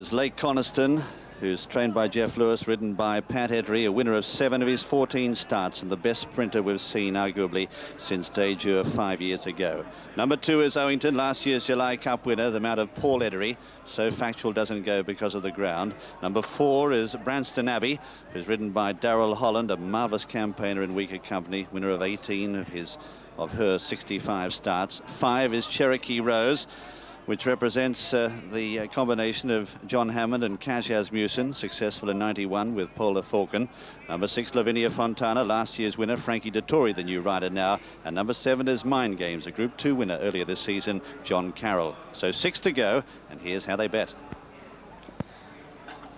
It's Lake Coniston, who's trained by Jeff Lewis, ridden by Pat Edry, a winner of 7 of his 14 starts and the best sprinter we've seen arguably since debut 5 years ago. Number 2 is Owington, last year's July Cup winner, the mount of Paul Edry. So Factual doesn't go because of the ground. Number 4 is Branston Abbey, who's ridden by Darrell Holland, a marvellous campaigner in weaker company, winner of 18 of her 65 starts. 5 is Cherokee Rose, which represents the combination of John Hammond and Asmussen, successful in 91 with Paula Falcon. Number 6, Lavinia Fontana, last year's winner, Frankie Dettori, the new rider now. And number 7 is Mind Games, a Group 2 winner earlier this season, John Carroll. So 6 to go, and here's how they bet.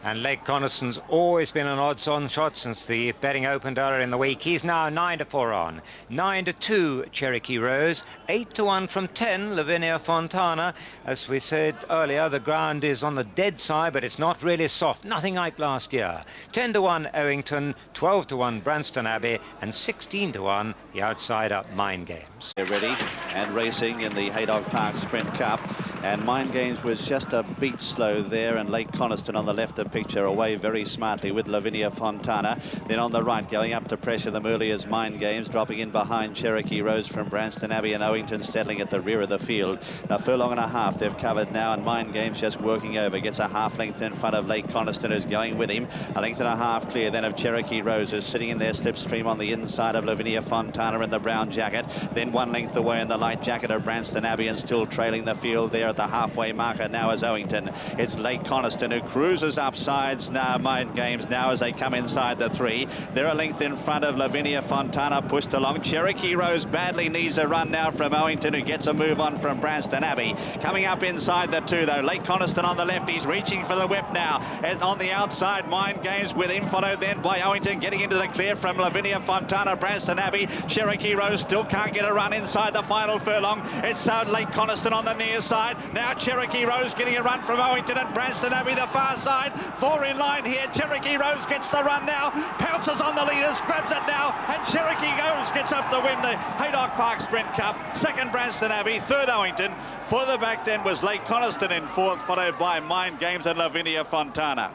And Lake Coniston's always been an odds-on shot since the betting opened earlier in the week. He's now 9-4 on. 9-2, Cherokee Rose. 8-1 from 10, Lavinia Fontana. As we said earlier, the ground is on the dead side, but it's not really soft. Nothing like last year. 10-1, Owington. 12-1, Branston Abbey. And 16-1, the outsider, Mind Games. They're ready and racing in the Haydock Park Sprint Cup. And Mind Games was just a beat slow there, and Lake Coniston on the left of picture away very smartly with Lavinia Fontana. Then on the right, going up to pressure them early as Mind Games, dropping in behind Cherokee Rose from Branston Abbey, and Owington settling at the rear of the field. A furlong and a half they've covered now, and Mind Games just working over, gets a half length in front of Lake Coniston, who's going with him. A length and a half clear then of Cherokee Rose, who's sitting in their slipstream on the inside of Lavinia Fontana in the brown jacket. Then 1 length away in the light jacket of Branston Abbey, and still trailing the field there at the halfway marker now is Owington. It's Lake Coniston who cruises upsides now. Mind Games now as they come inside the 3. They're a length in front of Lavinia Fontana, pushed along. Cherokee Rose badly needs a run now from Owington, who gets a move on from Branston Abbey. Coming up inside the 2 though, Lake Coniston on the left, he's reaching for the whip now. And on the outside, Mind Games with him, followed then by Owington, getting into the clear from Lavinia Fontana, Branston Abbey. Cherokee Rose still can't get a run inside the final furlong. It's Lake Coniston on the near side. Now Cherokee Rose getting a run from Owington, and Branston Abbey the far side. 4 in line here. Cherokee Rose gets the run now, pounces on the leaders, grabs it now, and Cherokee Rose gets up to win the Haydock Park Sprint Cup. 2nd, Branston Abbey. 3rd, Owington. Further back then was Lake Coniston in 4th, followed by Mind Games and Lavinia Fontana.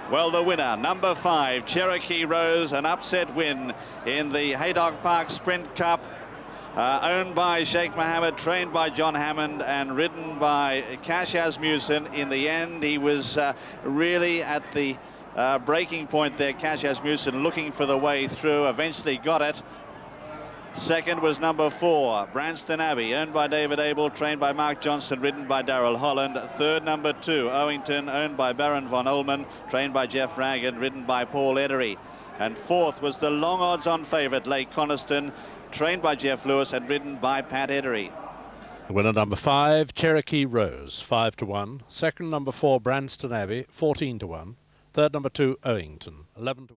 Well, the winner, number 5, Cherokee Rose, an upset win in the Haydock Park Sprint Cup. Owned by Sheikh Mohammed, trained by John Hammond, and ridden by Asmussen. In the end, he was really at the breaking point there. Asmussen looking for the way through, eventually got it. 2nd was number 4, Branston Abbey, owned by David Abel, trained by Mark Johnson, ridden by Darrell Holland. 3rd, number 2, Owington, owned by Baron von Ullman, trained by Jeff Ragan, ridden by Paul Edry. And 4th was the long odds-on favourite, Lake Coniston, trained by Jeff Lewis and ridden by Pat Edry. Winner number 5, Cherokee Rose, 5-1. 2nd, number 4, Branston Abbey, 14-1. 3rd, number 2, Owington, 11-1.